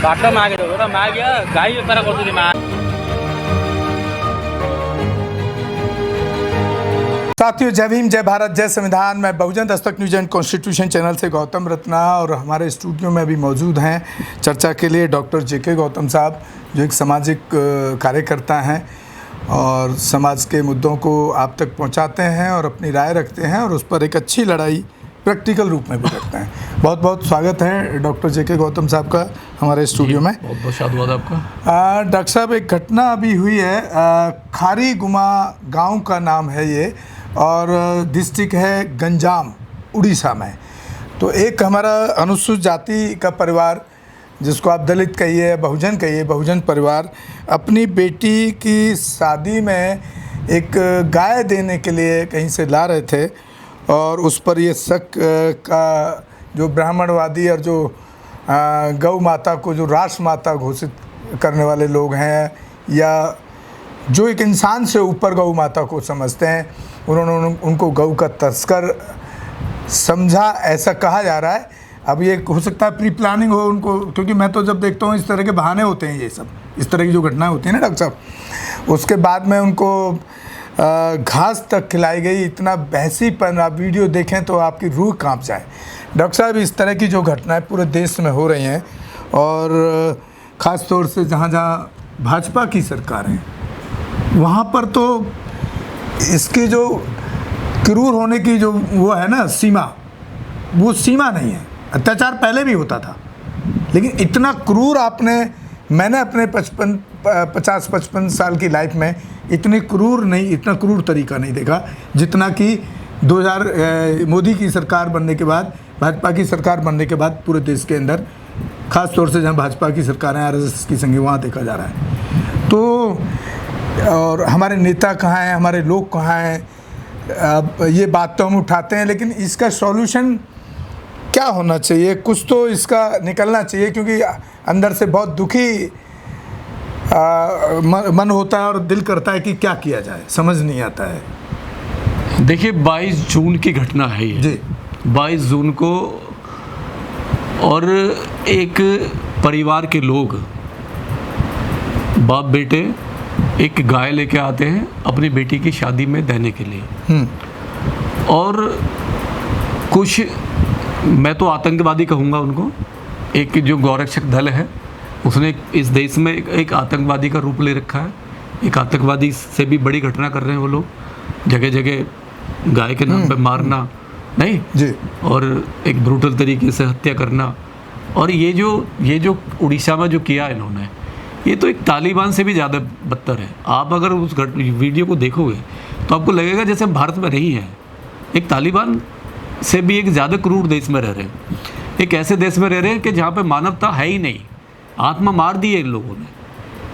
बाटो मागे तो मागे गाई बेपार कर साथियों, जय भीम, जय भारत, जय संविधान। मैं बहुजन Dastak news and constitution channel से गौतम रत्ना, और हमारे स्टूडियो में अभी मौजूद हैं चर्चा के लिए डॉक्टर जेके गौतम साहब, जो एक सामाजिक कार्यकर्ता हैं और समाज के मुद्दों को आप तक पहुंचाते हैं और अपनी राय रखते हैं और उस पर एक अच्छी लड़ाई प्रैक्टिकल रूप में भी करते हैं। बहुत बहुत स्वागत है डॉक्टर जेके गौतम साहब का हमारे स्टूडियो में। बहुत बहुत धन्यवाद आपका। डॉक्टर साहब, एक घटना अभी हुई है, खारी गुमा गाँव का नाम है ये, और डिस्ट्रिक्ट है गंजाम, उड़ीसा में। तो एक हमारा अनुसूचित जाति का परिवार, जिसको आप दलित कहिए, बहुजन कहिए, बहुजन परिवार, अपनी बेटी की शादी में एक गाय देने के लिए कहीं से ला रहे थे, और उस पर ये शक का जो ब्राह्मणवादी और जो गौ माता को जो राष्ट्र माता घोषित करने वाले लोग हैं, या जो एक इंसान से ऊपर गौ माता को समझते हैं, उन्होंने उनको गौ का तस्कर समझा, ऐसा कहा जा रहा है। अब ये हो सकता है प्री प्लानिंग हो उनको, क्योंकि मैं तो जब देखता हूँ इस तरह के बहाने होते हैं, ये सब इस तरह की जो घटनाएं होती हैं ना डॉक्टर साहब, उसके बाद में उनको घास तक खिलाई गई। इतना बहसीपन, आप वीडियो देखें तो आपकी रूह कांप जाए। डॉक्टर साहब, इस तरह की जो घटनाएं पूरे देश में हो रही हैं, और ख़ास तौर से जहाँ जहाँ भाजपा की सरकार है, वहाँ पर तो इसकी जो क्रूर होने की जो वो है ना सीमा, वो सीमा नहीं है। अत्याचार पहले भी होता था, लेकिन इतना क्रूर मैंने अपने 50-55 साल की लाइफ में इतनी क्रूर नहीं, इतना क्रूर तरीका नहीं देखा जितना कि 2000 मोदी की सरकार बनने के बाद, भाजपा की सरकार बनने के बाद पूरे देश के अंदर, ख़ास तौर से जहाँ भाजपा की सरकार है, आरएसएस की संग, वहाँ देखा जा रहा है। तो और हमारे नेता कहाँ हैं, हमारे लोग कहाँ हैं, अब ये बात तो हम उठाते हैं, लेकिन इसका सॉल्यूशन क्या होना चाहिए? कुछ तो इसका निकलना चाहिए, क्योंकि अंदर से बहुत दुखी मन होता है और दिल करता है कि क्या किया जाए, समझ नहीं आता है। देखिए, 22 जून की घटना है ये जी। 22 जून को, और एक परिवार के लोग, बाप बेटे, एक गाय लेके आते हैं अपनी बेटी की शादी में देने के लिए। और कुछ, मैं तो आतंकवादी कहूँगा उनको, एक जो गौरक्षक दल है उसने इस देश में एक आतंकवादी का रूप ले रखा है। एक आतंकवादी से भी बड़ी घटना कर रहे हैं वो लोग, जगह जगह गाय के नाम पे मारना नहीं जी, और एक ब्रूटल तरीके से हत्या करना। और ये जो उड़ीसा में जो किया इन्होंने, ये तो एक तालिबान से भी ज़्यादा बदतर है। आप अगर उस वीडियो को देखोगे तो आपको लगेगा जैसे भारत में नहीं है। एक तालिबान से भी एक ज़्यादा क्रूर देश में रह रहे हैं, एक ऐसे देश में रह रहे हैं कि जहाँ पे मानवता है ही नहीं। आत्मा मार दी है इन लोगों ने।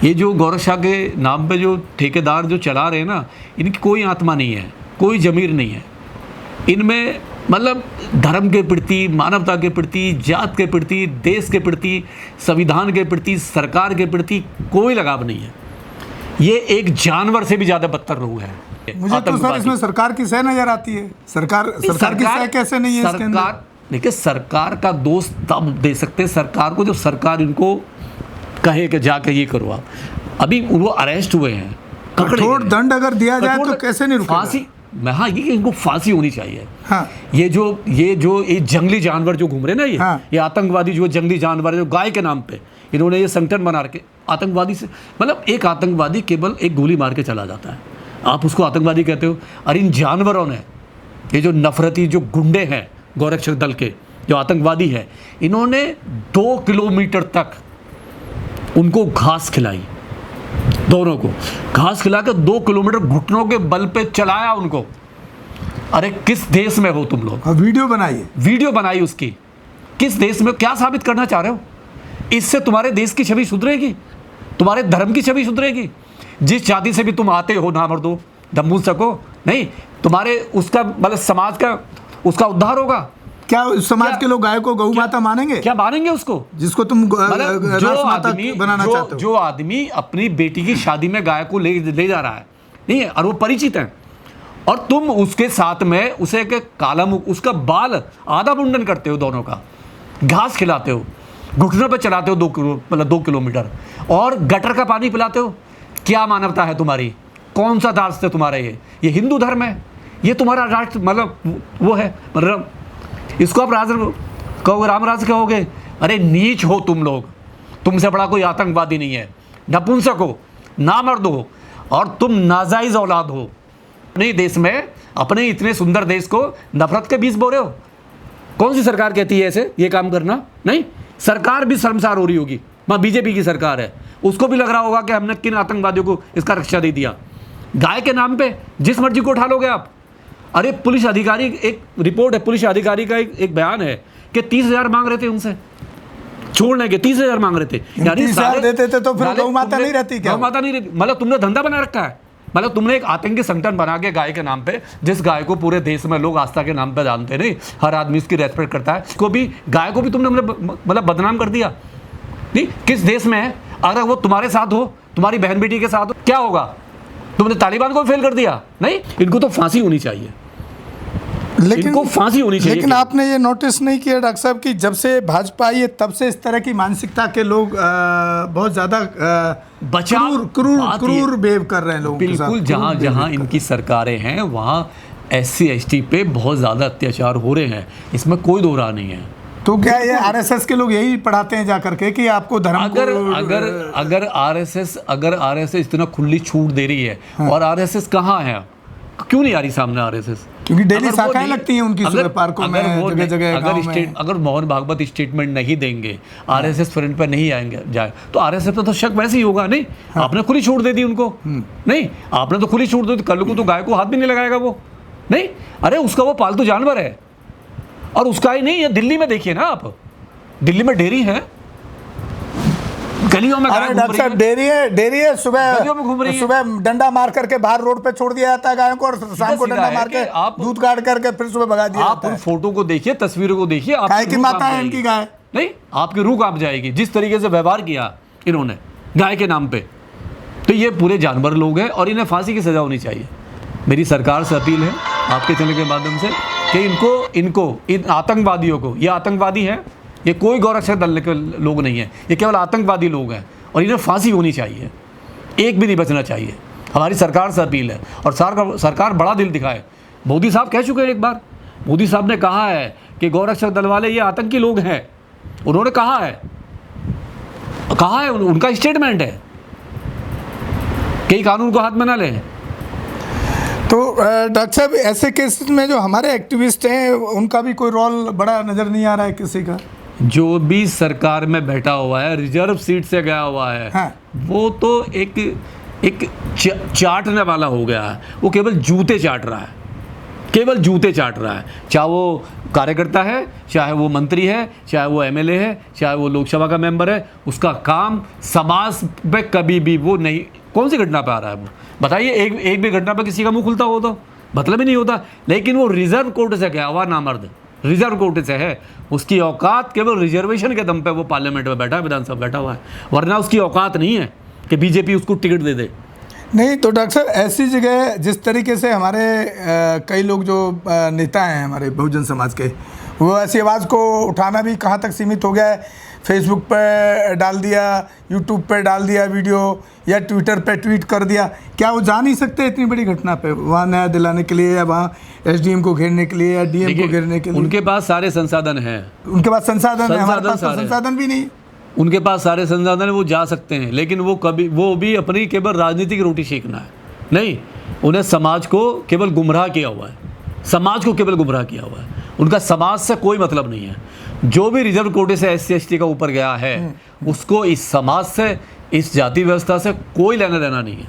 ये जो गौरक्षा के नाम पे जो ठेकेदार जो चला रहे हैं ना, इनकी कोई आत्मा नहीं है, कोई ज़मीर नहीं है इनमें। मतलब धर्म के प्रति, मानवता के प्रति, जात के प्रति, देश के प्रति, संविधान के प्रति, सरकार के प्रति कोई लगाव नहीं है। ये एक जानवर से भी ज़्यादा बदतर लोग हैं। मुझे तो सर इसमें सरकार की सह नजर आती है। सरकार की सह कैसे नहीं है इसके अंदर? देखिए, सरकार का दोष तब दे सकते हैं सरकार को जब सरकार इनको कहे कि जाके ये करो। आप अभी वो अरेस्ट हुए हैं, कठोर दंड अगर दिया जाए तो कैसे नहीं रुकेगा? फांसी, हाँ, ये कि इनको फांसी होनी चाहिए। हाँ। ये जंगली जानवर जो घूम रहे ना, हाँ। ये आतंकवादी जो जंगली जानवर है, जो गाय के नाम पे इन्होंने ये संगठन बना के आतंकवादी से, मतलब एक आतंकवादी केवल एक गोली मार के चला जाता है, आप उसको आतंकवादी कहते हो। और इन जानवरों ने, ये जो नफरती जो गुंडे हैं गौरक्षक दल के, जो आतंकवादी है, इन्होंने 2 किलोमीटर तक उनको घास खिलाई, दोनों को घास खिलाकर 2 किलोमीटर घुटनों के बल पे चलाया उनको। अरे किस देश में हो तुम लोग? वीडियो बनाइए, वीडियो बनाई उसकी। किस देश में? क्या साबित करना चाह रहे हो? इससे तुम्हारे देश की छवि सुधरेगी, तुम्हारे धर्म की छवि सुधरेगी? जिस जाति से भी तुम आते हो ना मर्दो, दम्मू सको नहीं, तुम्हारे उसका मतलब समाज का उसका उद्धार होगा क्या? समाज के लोग गाय को गौ माता मानेंगे? क्या मानेंगे उसको, जिसको तुम राष्ट्र माता बनाना चाहते हो? जो आदमी अपनी बेटी की शादी में गाय को ले जा रहा है, नहीं है, और वो परिचित है, और तुम उसके साथ में उसे के काला मुख, उसका बाल आधा मुंडन करते हो, दोनों का घास खिलाते हो, घुटनों पे चलाते हो 2 किलोमीटर, और गटर का पानी पिलाते हो। क्या मानवता है तुम्हारी? कौन सा दास है तुम्हारा? ये हिंदू धर्म है? ये तुम्हारा राष्ट्र मतलब वो है? मतलब इसको आप राज कहोगे, राम राज कहोगे? अरे नीच हो तुम लोग, तुमसे बड़ा कोई आतंकवादी नहीं है, नपुंसक हो, नामर्द हो, और तुम नाजायज औलाद हो। अपने देश में, अपने इतने सुंदर देश को नफरत के बीज बो रहे हो। कौन सी सरकार कहती है ऐसे ये काम करना? नहीं, सरकार भी शर्मसार हो रही होगी। वहाँ बीजेपी की सरकार है, उसको भी लग रहा होगा कि हमने किन आतंकवादियों को इसका रक्षा दे दिया। गाय के नाम पे जिस मर्जी को उठा लोगे आप। अरे पुलिस अधिकारी, एक रिपोर्ट है, पुलिस अधिकारी का एक बयान है कि 30,000 मांग रहे थे उनसे छोड़ने के, 30,000 मांग रहे थे। यानी 30,000 देते थे तो फिर गौ माता नहीं रहती क्या? गौ माता नहीं रहती, मतलब तुमने धंधा बना रखा है। मतलब तुमने एक आतंकी संगठन बना के गाय के नाम पे, जिस गाय को पूरे देश में लोग आस्था के नाम पे जानते नहीं, हर आदमी उसकी रेस्पेक्ट करता है, उसको भी, गाय को भी तुमने मतलब बदनाम कर दिया। नहीं, किस देश में है? अगर वो तुम्हारे साथ हो, तुम्हारी बहन बेटी के साथ हो, क्या होगा? तुमने तालिबान को फेल कर दिया। नहीं, इनको तो फांसी होनी चाहिए, लेकिन इनको फांसी होनी चाहिए। लेकिन आपने ये नोटिस नहीं किया डॉक्टर साहब कि जब से भाजपा आई है तब से इस तरह की मानसिकता के लोग बहुत ज्यादा क्रूर बिहेव कर रहे हैं लोगों के साथ। बिल्कुल, जहाँ जहाँ इनकी सरकारें हैं वहाँ SC ST पे बहुत ज़्यादा अत्याचार हो रहे हैं, इसमें कोई दो राह नहीं है। तो क्या ये RSS के लोग यही पढ़ाते हैं जाकर के कि आपको धर्म अगर RSS इतना खुली छूट दे रही है, और RSS कहाँ है? क्यों नहीं आ रही सामने RSS? क्योंकि डेली शाखाएं लगती हैं उनकी सुबह पार्कों में, जगह-जगह गांव में। अगर मोहन भागवत स्टेटमेंट नहीं देंगे, RSS फ्रंट पर नहीं आएंगे जाए, तो RSS पे तो शक वैसे ही होगा। नहीं, आपने खुली छूट दे दी उनको। नहीं, आपने तो खुली छूट दे दी, कल को तो गाय को हाथ भी नहीं लगाएगा वो। नहीं, अरे उसका वो पालतू जानवर है, और उसका ही नहीं, ये दिल्ली में देखिए ना आप, दिल्ली में डेयरी है, गलियों में डॉक्टर साहब डेयरी है, सुबह डंडा मार करके बाहर रोड पे छोड़ दिया जाता है गायों को, और शाम को डंडा मार के दूध काट करके फिर सुबह भगा दिया जाता है। आप फोटो को देखिए, तस्वीरों को देखिए, गाय की माता है इनकी गाय। नहीं, आपकी रूह कांप जाएगी जिस तरीके से व्यवहार किया इन्होंने गाय के नाम पे। तो ये पूरे जानवर लोग हैं, और इन्हें फांसी की सजा होनी चाहिए। मेरी सरकार से अपील है आपके चैनल के माध्यम से कि इन आतंकवादियों को, ये आतंकवादी हैं, ये कोई गौरक्षक दल के लोग नहीं हैं, ये केवल आतंकवादी लोग हैं, और इन्हें फांसी होनी चाहिए, एक भी नहीं बचना चाहिए। हमारी सरकार से अपील है, और सरकार बड़ा दिल दिखाए। मोदी साहब कह चुके हैं एक बार, मोदी साहब ने कहा है कि गौरक्षक दल वाले ये आतंकी लोग हैं, उन्होंने कहा है, उनका स्टेटमेंट है कि कानून को हाथ में ना लें। तो डॉक्टर साहब, ऐसे केस में जो हमारे एक्टिविस्ट हैं उनका भी कोई रोल बड़ा नज़र नहीं आ रहा है किसी का? जो भी सरकार में बैठा हुआ है, रिजर्व सीट से गया हुआ है, हाँ। वो तो एक चाटने वाला हो गया है। वो केवल जूते चाट रहा है, केवल जूते चाट रहा है। चाहे वो कार्यकर्ता है, चाहे वो मंत्री है, चाहे वो MLA है, चाहे वो लोकसभा का मेंबर है, उसका काम समाज पे कभी भी वो नहीं। कौन सी घटना पे आ रहा है वो बताइए? एक भी घटना पे किसी का मुंह खुलता हो तो मतलब ही नहीं होता। लेकिन वो रिजर्व कोर्ट से गया हुआ नामर्द, रिजर्व कोर्ट से है, उसकी औकात केवल रिजर्वेशन के दम पे वो पार्लियामेंट में बैठा है, विधानसभा बैठा हुआ है, वरना उसकी औकात नहीं है कि बीजेपी उसको टिकट दे दे। नहीं तो डॉक्टर साहब, ऐसी जगह जिस तरीके से हमारे कई लोग जो नेता हैं हमारे बहुजन समाज के, वो ऐसी आवाज़ को उठाना भी कहाँ तक सीमित हो गया है। फेसबुक पे डाल दिया, यूट्यूब पे डाल दिया वीडियो, या ट्विटर पे ट्वीट कर दिया। क्या वो जा नहीं सकते इतनी बड़ी घटना पे वहाँ न्याय दिलाने के लिए, या वहाँ SDM को घेरने के लिए, या DM को घेरने के लिए? उनके पास सारे संसाधन हैं, उनके पास संसाधन है, हमारे पास तो संसाधन भी नहीं। उनके पास सारे संसाधन है, वो जा सकते हैं, लेकिन वो भी अपनी केवल राजनीतिक रोटी सेकना है। नहीं, उन्हें समाज को केवल गुमराह किया हुआ है, समाज को केवल गुमराह किया हुआ है। उनका समाज से कोई मतलब नहीं है। जो भी रिजर्व कोटे से SC ST का ऊपर गया है, उसको इस समाज से, इस जाति व्यवस्था से कोई लेना देना नहीं है।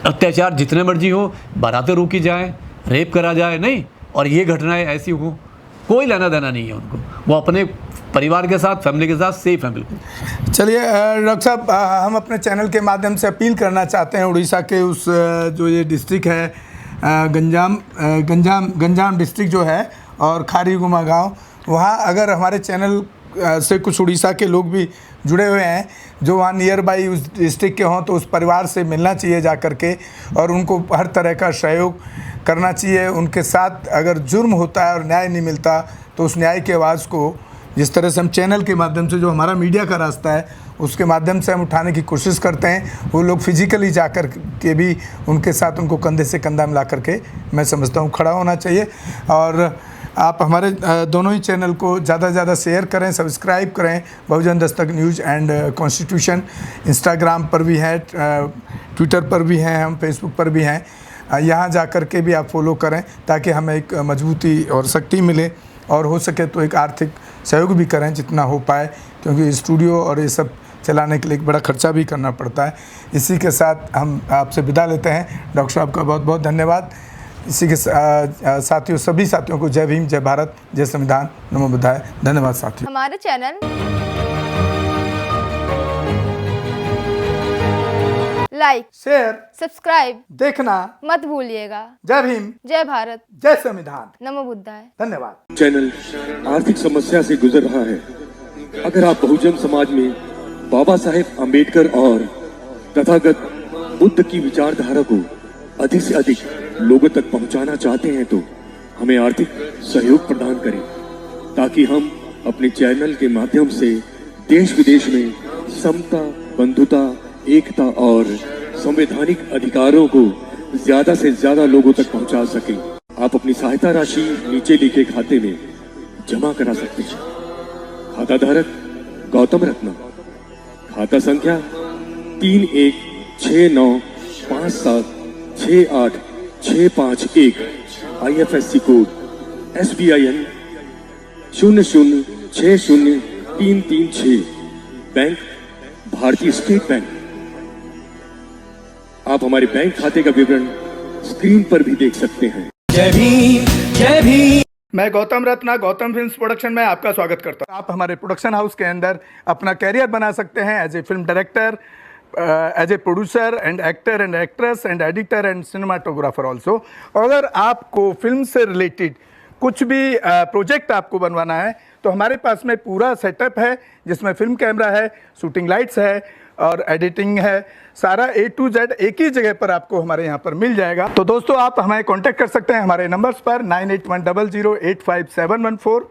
अत्याचार जितने मर्जी हो, बारातें रोकी जाए, रेप करा जाए, नहीं, और ये घटनाएं ऐसी हो, कोई लेना देना नहीं है उनको। वो अपने परिवार के साथ, फैमिली के साथ सेफ हैं बिल्कुल। चलिए डॉक्टर साहब, हम अपने चैनल के माध्यम से अपील करना चाहते हैं उड़ीसा के उस जो ये डिस्ट्रिक्ट है गंजाम डिस्ट्रिक्ट जो है, और खारीगुमा गांव, वहाँ अगर हमारे चैनल से कुछ उड़ीसा के लोग भी जुड़े हुए हैं जो वहाँ नियर बाई उस डिस्ट्रिक्ट के हों, तो उस परिवार से मिलना चाहिए जा कर के और उनको हर तरह का सहयोग करना चाहिए। उनके साथ अगर जुर्म होता है और न्याय नहीं मिलता तो उस न्याय की आवाज़ को जिस तरह से हम चैनल के माध्यम से, जो हमारा मीडिया का रास्ता है, उसके माध्यम से हम उठाने की कोशिश करते हैं। वो लोग फिजिकली जा कर के भी उनके साथ उनको कंधे से कंधा मिला करके मैं समझता हूँ खड़ा होना चाहिए। और आप हमारे दोनों ही चैनल को ज़्यादा से ज़्यादा शेयर करें, सब्सक्राइब करें। बहुजन Dastak news and constitution Instagram पर भी है, ट्विटर पर भी हैं, हम फेसबुक पर भी हैं। यहाँ जा कर के भी आप फॉलो करें ताकि हमें एक मजबूती और शक्ति मिले और हो सके तो एक आर्थिक सहयोग भी करें जितना हो पाए, क्योंकि स्टूडियो और ये सब चलाने के लिए एक बड़ा खर्चा भी करना पड़ता है। इसी के साथ हम आपसे विदा लेते हैं। डॉक्टर साहब का बहुत बहुत धन्यवाद। इसी के साथियों, सभी साथियों को जय भीम, जय भारत, जय संविधान, नमो बुद्धाय। धन्यवाद साथियों। हमारे चैनल लाइक, शेयर, सब्सक्राइब देखना मत भूलिएगा। जय भीम, जय भारत, जय संविधान, नमो बुद्धाय। धन्यवाद। चैनल आर्थिक समस्या से गुजर रहा है। अगर आप बहुजन समाज में बाबा साहेब अम्बेडकर और तथागत बुद्ध की विचारधारा को अधिक से अधिक लोगों तक पहुंचाना चाहते हैं तो हमें आर्थिक सहयोग प्रदान करें, ताकि हम अपने चैनल के माध्यम से देश विदेश में समता, बंधुता, एकता और संवैधानिक अधिकारों को ज्यादा से ज्यादा लोगों तक पहुंचा सकें। आप अपनी सहायता राशि नीचे लिखे खाते में जमा करा सकते हैं। खाता धारक गौतम रत्ना, खाता संख्या 3169576861, IFSC कोड SBIN 0060336, बैंक भारतीय स्टेट बैंक। आप हमारे बैंक खाते का विवरण स्क्रीन पर भी देख सकते हैं। जय भीम, जय भीम। मैं गौतम रत्ना, गौतम फिल्म्स प्रोडक्शन में आपका स्वागत करता हूं। आप हमारे प्रोडक्शन हाउस के अंदर अपना कैरियर बना सकते हैं as a film director, as a producer and actor and actress and editor and cinematographer also. अगर आपको फिल्म से रिलेटेड कुछ भी प्रोजेक्ट आपको बनवाना है तो हमारे पास में पूरा सेटअप है, जिसमें फिल्म कैमरा है, शूटिंग लाइट्स है और एडिटिंग है। सारा A to Z एक ही जगह पर आपको हमारे यहाँ पर मिल जाएगा। तो दोस्तों, आप हमें कांटेक्ट कर सकते हैं हमारे नंबर्स पर 9810085714।